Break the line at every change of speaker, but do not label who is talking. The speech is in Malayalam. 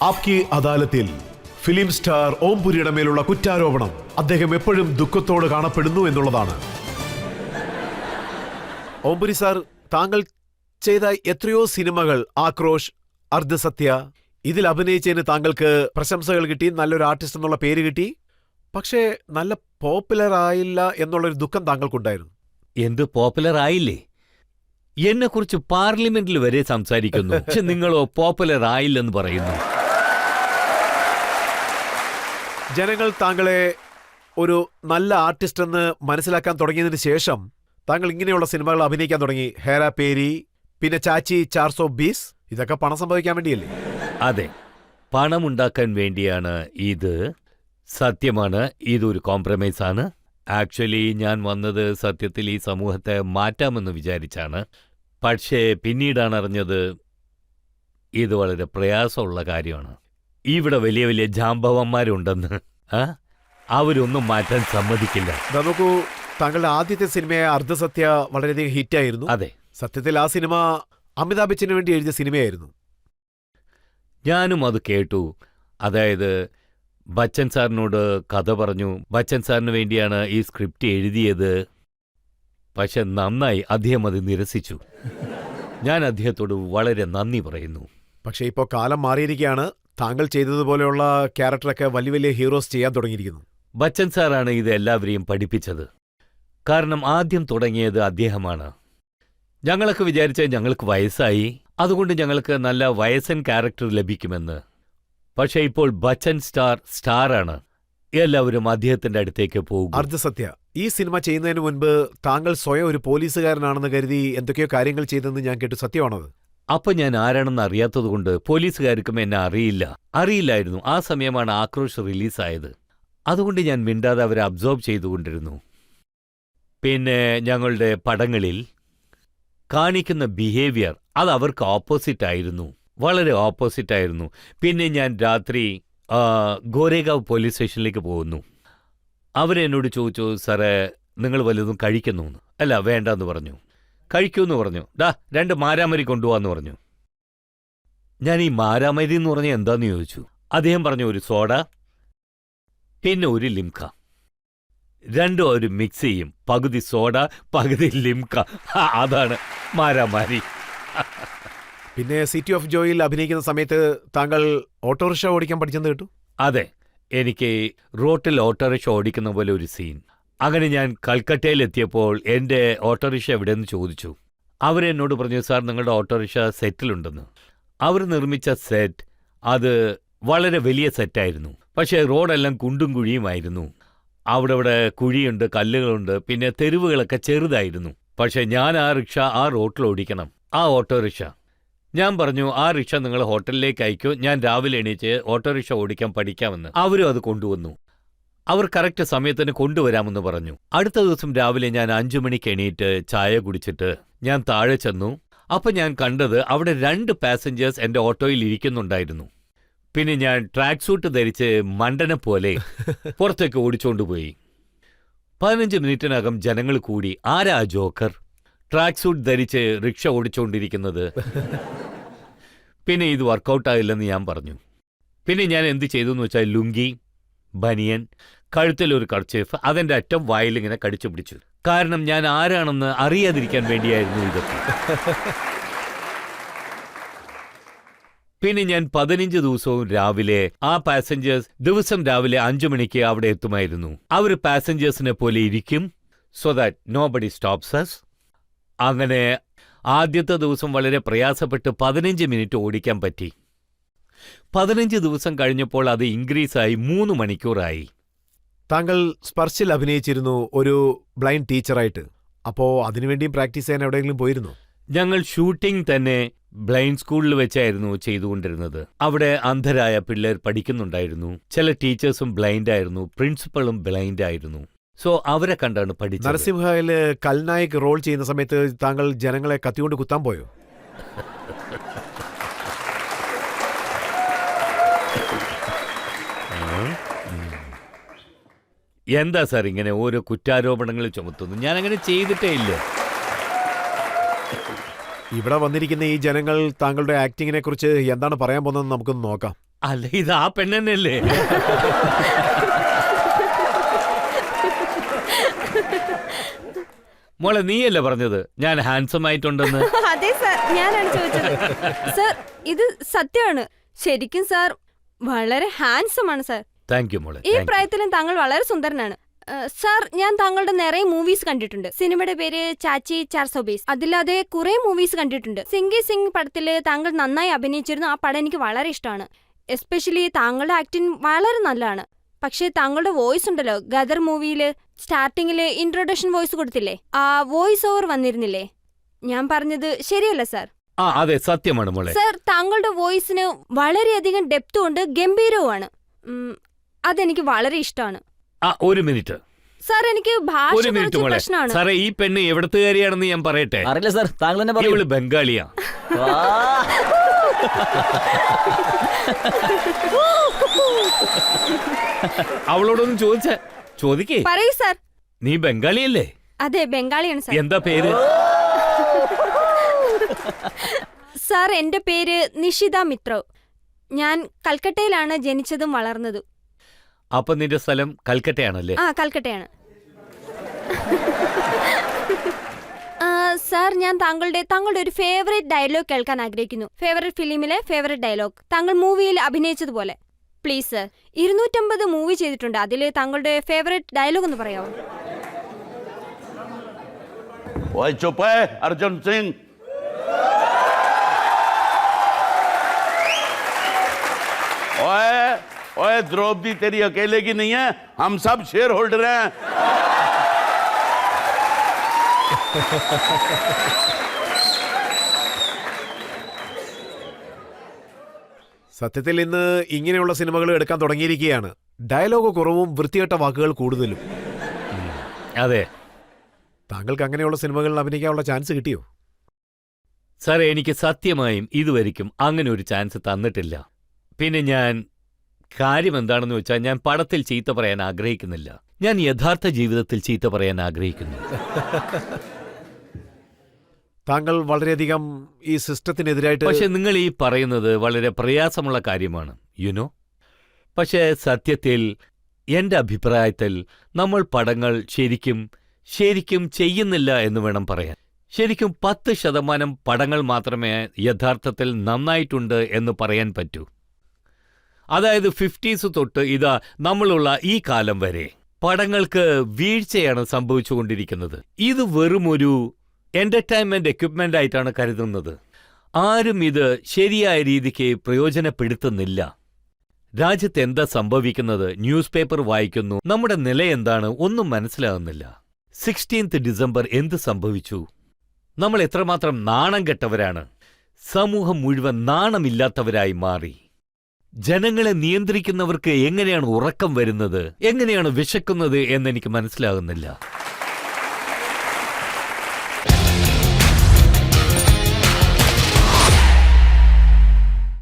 ആപ്കി അദാലത്തിൽ ഫിലിം സ്റ്റാർ ഓം പുരിയുടെ മേലുള്ള കുറ്റാരോപണം അദ്ദേഹം എപ്പോഴും ദുഃഖത്തോട് കാണപ്പെടുന്നു എന്നുള്ളതാണ്. ഓംപുരി സാർ, താങ്കൾ ചെയ്ത എത്രയോ സിനിമകൾ, ആക്രോഷ്, അർദ്ധസത്യ, ഇതിൽ അഭിനയിച്ചതിന് താങ്കൾക്ക് പ്രശംസകൾ കിട്ടി, നല്ലൊരു ആർട്ടിസ്റ്റ് എന്നുള്ള പേര് കിട്ടി. പക്ഷേ നല്ല പോപ്പുലർ ആയില്ല എന്നുള്ളൊരു ദുഃഖം താങ്കൾക്കുണ്ടായിരുന്നു.
എന്ത് പോപ്പുലർ ആയില്ലേ? എന്നെക്കുറിച്ച് പാർലമെന്റിൽ വരെ സംസാരിക്കുന്നു. പക്ഷെ നിങ്ങളോ പോപ്പുലർ ആയില്ലെന്ന് പറയുന്നു.
ജനങ്ങൾ താങ്കളെ ഒരു നല്ല ആർട്ടിസ്റ്റ് എന്ന് മനസ്സിലാക്കാൻ തുടങ്ങിയതിന് ശേഷം താങ്കൾ ഇങ്ങനെയുള്ള സിനിമകൾ അഭിനയിക്കാൻ തുടങ്ങി. ഹേരാ പേരി, പിന്നെ ചാച്ചി 420. ഇതൊക്കെ പണം സംഭവിക്കാൻ വേണ്ടിയല്ലേ?
അതെ, പണമുണ്ടാക്കാൻ വേണ്ടിയാണ് ഇത്. സത്യമാണ്, ഇതൊരു കോംപ്രമൈസ് ആണ്. ആക്ച്വലി ഞാൻ വന്നത് സത്യത്തിൽ ഈ സമൂഹത്തെ മാറ്റാമെന്ന് വിചാരിച്ചാണ്. പക്ഷേ പിന്നീടാണ് അറിഞ്ഞത് ഇത് വളരെ പ്രയാസമുള്ള കാര്യമാണ്. ഇവിടെ വലിയ വലിയ ജാമ്പവന്മാരുണ്ടെന്ന്. അവരൊന്നും മാറ്റാൻ സമ്മതിക്കില്ല.
നോക്കൂ, താങ്കളുടെ ആദ്യത്തെ സിനിമയായ അർദ്ധസത്യ വളരെയധികം ഹിറ്റായിരുന്നു.
അതെ,
സത്യത്തിൽ ആ സിനിമ അമിതാഭ് ബച്ചന് വേണ്ടി എഴുതിയ സിനിമയായിരുന്നു.
ഞാനും അത് കേട്ടു. അതായത് ബച്ചൻ സാറിനോട് കഥ പറഞ്ഞു. ബച്ചൻ സാറിന് വേണ്ടിയാണ് ഈ സ്ക്രിപ്റ്റ് എഴുതിയത്. പക്ഷെ നന്നായി അദ്ദേഹം അത് നിരസിച്ചു. ഞാൻ അദ്ദേഹത്തോട് വളരെ നന്ദി പറയുന്നു.
പക്ഷേ ഇപ്പോൾ കാലം മാറിയിരിക്കുകയാണ്. താങ്കൾ ചെയ്തതുപോലെയുള്ള ക്യാരക്ടറൊക്കെ വലിയ വലിയ ഹീറോസ് ചെയ്യാൻ തുടങ്ങിയിരിക്കുന്നു.
ബച്ചൻ സാറാണ് ഇത് എല്ലാവരെയും പഠിപ്പിച്ചത്. കാരണം ആദ്യം തുടങ്ങിയത് അദ്ദേഹമാണ്. ഞങ്ങളൊക്കെ വിചാരിച്ച ഞങ്ങൾക്ക് വയസ്സായി, അതുകൊണ്ട് ഞങ്ങൾക്ക് നല്ല വയസ്സൻ ക്യാരക്ടർ ലഭിക്കുമെന്ന്. പക്ഷേ ഇപ്പോൾ ബച്ചൻ സ്റ്റാറാണ്. എല്ലാവരും അദ്ദേഹത്തിന്റെ അടുത്തേക്ക് പോകും.
അർദ്ധസത്യ ഈ സിനിമ ചെയ്യുന്നതിന് മുൻപ് താങ്കൾ സ്വയം ഒരു പോലീസുകാരനാണെന്ന് കരുതി എന്തൊക്കെയോ കാര്യങ്ങൾ ചെയ്തെന്ന് ഞാൻ കേട്ടു. സത്യമാണത്?
അപ്പൊ ഞാൻ ആരാണെന്ന് അറിയാത്തതുകൊണ്ട് പോലീസുകാർക്കും എന്നെ അറിയില്ലായിരുന്നു. ആ സമയമാണ് ആക്രോഷ് റിലീസായത്. അതുകൊണ്ട് ഞാൻ മിണ്ടാതെ അവരെ അബ്സോർബ് ചെയ്തുകൊണ്ടിരുന്നു. പിന്നെ ഞങ്ങളുടെ പടങ്ങളിൽ കാണിക്കുന്ന ബിഹേവിയർ അത് അവർക്ക് ഓപ്പോസിറ്റായിരുന്നു, വളരെ ഓപ്പോസിറ്റായിരുന്നു. പിന്നെ ഞാൻ രാത്രി ഗോരേഗാവ് പോലീസ് സ്റ്റേഷനിലേക്ക് പോകുന്നു. അവരെന്നോട് ചോദിച്ചു, സാറേ നിങ്ങൾ വല്ലതും കഴിക്കുന്നുവെന്ന്. അല്ല, വേണ്ടെന്ന് പറഞ്ഞു. കഴിക്കൂന്ന് പറഞ്ഞു. 2 മാരാമരി കൊണ്ടുപോകാന്ന് പറഞ്ഞു. ഞാൻ ഈ മാരാമരി എന്ന് പറഞ്ഞാൽ എന്താന്ന് ചോദിച്ചു. അദ്ദേഹം പറഞ്ഞു, ഒരു സോഡ പിന്നെ ഒരു ലിംക. രണ്ടും അവർ മിക്സ് ചെയ്യും. പകുതി സോഡ പകുതി ലിംക. അതാണ് മാരാമാരി.
പിന്നെ സിറ്റി ഓഫ് ജോയിൽ അഭിനയിക്കുന്ന സമയത്ത് താങ്കൾ ഓട്ടോറിക്ഷ ഓടിക്കാൻ പഠിച്ചെന്ന് കേട്ടു.
അതെ, എനിക്ക് റോട്ടിൽ ഓട്ടോറിക്ഷ ഓടിക്കുന്ന പോലെ ഒരു സീൻ. അങ്ങനെ ഞാൻ കൽക്കട്ടയിലെത്തിയപ്പോൾ എൻ്റെ ഓട്ടോറിക്ഷ എവിടെയെന്ന് ചോദിച്ചു. അവരെന്നോട് പറഞ്ഞു, സാർ നിങ്ങളുടെ ഓട്ടോറിക്ഷ സെറ്റിലുണ്ടെന്ന്. അവർ നിർമ്മിച്ച സെറ്റ് അത് വളരെ വലിയ സെറ്റായിരുന്നു. പക്ഷേ റോഡെല്ലാം കുണ്ടും കുഴിയുമായിരുന്നു. അവിടെ കുഴിയുണ്ട്, കല്ലുകളുണ്ട്, പിന്നെ തെരുവുകളൊക്കെ ചെറുതായിരുന്നു. പക്ഷെ ഞാൻ ആ റോട്ടിൽ ഓടിക്കണം, ആ ഓട്ടോറിക്ഷ. ഞാൻ പറഞ്ഞു, ആ റിക്ഷ നിങ്ങൾ ഹോട്ടലിലേക്ക് അയക്കൂ, ഞാൻ രാവിലെ എണീച്ച് ഓട്ടോറിക്ഷ ഓടിക്കാൻ പഠിക്കാമെന്ന്. അവരും അത് കൊണ്ടുവന്നു. അവർ കറക്റ്റ് സമയത്തിന് കൊണ്ടുവരാമെന്ന് പറഞ്ഞു. അടുത്ത ദിവസം രാവിലെ ഞാൻ 5 മണിക്ക് എണീറ്റ് ചായ കുടിച്ചിട്ട് ഞാൻ താഴെ ചെന്നു. അപ്പം ഞാൻ കണ്ടത് അവിടെ 2 പാസഞ്ചേഴ്സ് എൻ്റെ ഓട്ടോയിൽ ഇരിക്കുന്നുണ്ടായിരുന്നു. പിന്നെ ഞാൻ ട്രാക്ക് സൂട്ട് ധരിച്ച് മണ്ടനെ പോലെ പുറത്തേക്ക് ഓടിച്ചോണ്ടുപോയി. 15 മിനിറ്റിനകം ജനങ്ങൾ കൂടി, ആരാ ജോക്കർ ട്രാക്ക് സൂട്ട് ധരിച്ച് റിക്ഷ ഓടിച്ചുകൊണ്ടിരിക്കുന്നത്? പിന്നെ ഇത് വർക്കൗട്ടായില്ലെന്ന് ഞാൻ പറഞ്ഞു. പിന്നെ ഞാൻ എന്ത് ചെയ്തു എന്ന് വെച്ചാൽ, ലുങ്കി, ബനിയൻ, കഴുത്തിലൊരു കർച്ചീഫ്, അതിൻ്റെ അറ്റം വായിലിങ്ങനെ കടിച്ചു പിടിച്ചു. കാരണം ഞാൻ ആരാണെന്ന് അറിയാതിരിക്കാൻ വേണ്ടിയായിരുന്നു ഇതൊക്കെ. പിന്നെ ഞാൻ 15 ദിവസവും രാവിലെ ആ പാസഞ്ചേഴ്സ് ദിവസം രാവിലെ 5 മണിക്ക് അവിടെ എത്തുമായിരുന്നു. അവർ പാസഞ്ചേഴ്സിനെ പോലെ ഇരിക്കും, so that nobody stops us. അങ്ങനെ ആദ്യത്തെ ദിവസം വളരെ പ്രയാസപ്പെട്ട് 15 മിനിറ്റ് ഓടിക്കാൻ പറ്റി. 15 ദിവസം കഴിഞ്ഞപ്പോൾ അത് ഇൻക്രീസായി 3 മണിക്കൂറായി.
താങ്കൾ സ്പർശിൽ അഭിനയിച്ചിരുന്നു ഒരു ബ്ലൈൻഡ് ടീച്ചറായിട്ട്. അപ്പോൾ അതിനുവേണ്ടിയും പ്രാക്ടീസ് ചെയ്യാൻ എവിടെയെങ്കിലും പോയിരുന്നു?
ഞങ്ങൾ ഷൂട്ടിംഗ് തന്നെ ബ്ലൈൻഡ് സ്കൂളിൽ വെച്ചായിരുന്നു ചെയ്തുകൊണ്ടിരുന്നത്. അവിടെ അന്ധരായ പിള്ളേർ പഠിക്കുന്നുണ്ടായിരുന്നു. ചില ടീച്ചേഴ്സും ബ്ലൈൻഡ് ആയിരുന്നു, പ്രിൻസിപ്പളും ബ്ലൈൻഡ് ആയിരുന്നു. സോ അവരെ കണ്ടാണ് പഠിച്ചത്.
നരസിംഹയില് കൽനായക് റോൾ ചെയ്യുന്ന സമയത്ത് താങ്കൾ ജനങ്ങളെ കത്തികൊണ്ട് കുത്താൻ പോയോ?
എന്താ സാർ ഇങ്ങനെ ഓരോ കുറ്റാരോപണങ്ങൾ ചുമത്തുന്നു? ഞാനങ്ങനെ ചെയ്തിട്ടേ ഇല്ല.
ഇവിടെ വന്നിരിക്കുന്ന ഈ ജനങ്ങൾ താങ്കളുടെ ആക്ടിങ്ങിനെ കുറിച്ച് എന്താണ് പറയാൻ പോകുന്നതെന്ന് നമുക്കൊന്ന് നോക്കാം.
അല്ല ഇത് ആ പെണ്ണെന്നല്ലേ? മോളെ നീയല്ലേ പറഞ്ഞത് ഞാൻ ഹാൻസം ആയിട്ടുണ്ടെന്ന്?
അതെ സാർ, ഞാനാണ് ചോദിച്ചത്. സാർ ഇത് സത്യമാണ്. ശരിക്കും സാർ വളരെ ഹാൻസം ആണ് സാർ.
താങ്ക് യു മോളെ.
ഈ പ്രായത്തിലും താങ്കൾ വളരെ സുന്ദരനാണ്. സാർ ഞാൻ താങ്കളുടെ നിറയെ മൂവീസ് കണ്ടിട്ടുണ്ട്. സിനിമയുടെ പേര് ചാച്ചി 420. അതില്ലാതെ കുറെ മൂവീസ് കണ്ടിട്ടുണ്ട്. സിംഗി സിംഗ് പടത്തില് താങ്കൾ നന്നായി അഭിനയിച്ചിരുന്നു. ആ പടം എനിക്ക് വളരെ ഇഷ്ടമാണ്. എസ്പെഷ്യലി താങ്കളുടെ ആക്ടിങ് വളരെ നല്ലതാണ്. പക്ഷേ താങ്കളുടെ വോയിസ് ഉണ്ടല്ലോ, ഗദർ മൂവിയില് സ്റ്റാർട്ടിങ്ങില് ഇൻട്രൊഡക്ഷൻ വോയിസ് കൊടുത്തില്ലേ, ആ വോയിസ് ഓവർ വന്നിരുന്നില്ലേ? ഞാൻ പറഞ്ഞത് ശരിയല്ല സാർ?
ആ അതെ, സത്യമാണ് മോളെ.
സാർ താങ്കളുടെ വോയിസിന് വളരെയധികം ഡെപ്തും ഉണ്ട്, ഗംഭീരവുമാണ്. അതെനിക്ക് വളരെ ഇഷ്ടമാണ്.
ആ ഒരു മിനിറ്റ്
സാർ, എനിക്ക് ഭാഷ
ഒരു മിനിറ്റ്
കുറച്ച്
മോളെ.
പ്രശ്നമാണ്.
സാറേ ഈ പെണ്ണ് എവിടത്തുകാരിയാണെന്ന് ഞാൻ പറയട്ടെ?
അറിയില്ല സാർ, താങ്കൾ തന്നെ പറയൂ.
ഇവള് ബംഗാളിയാ. അവളോടൊന്നും ചോദിക്കേ.
പറയൂ സാർ.
നീ ബംഗാളിയല്ലേ?
അതെ, ബംഗാളിയാണ് സാർ.
എന്താ പേര്?
സാർ എന്റെ പേര് നിഷിത മിത്രോ. ഞാൻ കൽക്കട്ടയിലാണ് ജനിച്ചതും വളർന്നതും.
അപ്പൊ നിന്റെ സ്ഥലം കൽക്കട്ടയാണല്ലേ?
ആ, കൽക്കട്ടയാണ്. സാർ ഞാൻ താങ്കളുടെ ഒരു ഫേവറേറ്റ് ഡയലോഗ് കേൾക്കാൻ ആഗ്രഹിക്കുന്നു. ഫേവറേറ്റ് ഫിലിമിലെ ഫേവറേറ്റ് ഡയലോഗ്, താങ്കൾ മൂവിയിൽ അഭിനയിച്ചതുപോലെ. Please sir. 250 മൂവി ചെയ്തിട്ടുണ്ട്. അതിൽ താങ്കളുടെ ഫേവറേറ്റ് ഡയലോഗ് ഒന്ന് പറയാമോ?
ओए चुप है अर्जुन सिंह। ओए ओए द्रौपदी तेरी अकेले की नहीं है, हम सब शेयर होल्डर हैं।
സത്യത്തിൽ ഇന്ന് ഇങ്ങനെയുള്ള സിനിമകൾ എടുക്കാൻ തുടങ്ങിയിരിക്കുകയാണ്. ഡയലോഗ് കുറവും വൃത്തികെട്ട വാക്കുകൾ കൂടുതലും.
അതെ.
താങ്കൾക്ക് അങ്ങനെയുള്ള സിനിമകളിൽ അഭിനയിക്കാനുള്ള ചാൻസ് കിട്ടിയോ?
സാറേ എനിക്ക് സത്യമായും ഇതുവരെയ്ക്കും അങ്ങനെ ഒരു ചാൻസ് തന്നിട്ടില്ല. പിന്നെ കാര്യം എന്താണെന്ന് വെച്ചാൽ ഞാൻ പടത്തിൽ ചീത്ത പറയാൻ ആഗ്രഹിക്കുന്നില്ല. ഞാൻ യഥാർത്ഥ ജീവിതത്തിൽ ചീത്ത പറയാൻ ആഗ്രഹിക്കുന്നു.
താങ്കൾ വളരെയധികം ഈ സിസ്റ്റത്തിനെതിരായിട്ട്.
പക്ഷെ നിങ്ങൾ ഈ പറയുന്നത് വളരെ പ്രയാസമുള്ള കാര്യമാണ്, യുനോ. പക്ഷേ സത്യത്തിൽ എന്റെ അഭിപ്രായത്തിൽ നമ്മൾ പടങ്ങൾ ശരിക്കും ചെയ്യുന്നില്ല എന്ന് വേണം പറയാൻ. ശരിക്കും 10% പടങ്ങൾ മാത്രമേ യഥാർത്ഥത്തിൽ നന്നായിട്ടുണ്ട് എന്ന് പറയാൻ പറ്റൂ. അതായത് 50s തൊട്ട് ഇതാ നമ്മളുള്ള ഈ കാലം വരെ പടങ്ങൾക്ക് വീഴ്ചയാണ് സംഭവിച്ചുകൊണ്ടിരിക്കുന്നത്. ഇത് വെറുമൊരു എന്റർടൈൻമെന്റ് എക്യുപ്മെന്റ് ആയിട്ടാണ് കരുതുന്നത്. ആരും ഇത് ശരിയായ രീതിക്ക് പ്രയോജനപ്പെടുത്തുന്നില്ല. രാജ്യത്ത് എന്താ സംഭവിക്കുന്നത്? ന്യൂസ് പേപ്പർ വായിക്കുന്നു, നമ്മുടെ നില എന്താണ് ഒന്നും മനസ്സിലാകുന്നില്ല. 16th ഡിസംബർ എന്ത് സംഭവിച്ചു? നമ്മൾ എത്രമാത്രം നാണം കെട്ടവരാണ്. സമൂഹം മുഴുവൻ നാണമില്ലാത്തവരായി മാറി. ജനങ്ങളെ നിയന്ത്രിക്കുന്നവർക്ക് എങ്ങനെയാണ് ഉറക്കം വരുന്നത്, എങ്ങനെയാണ് വിശക്കുന്നത് എന്നെനിക്ക് മനസ്സിലാകുന്നില്ല.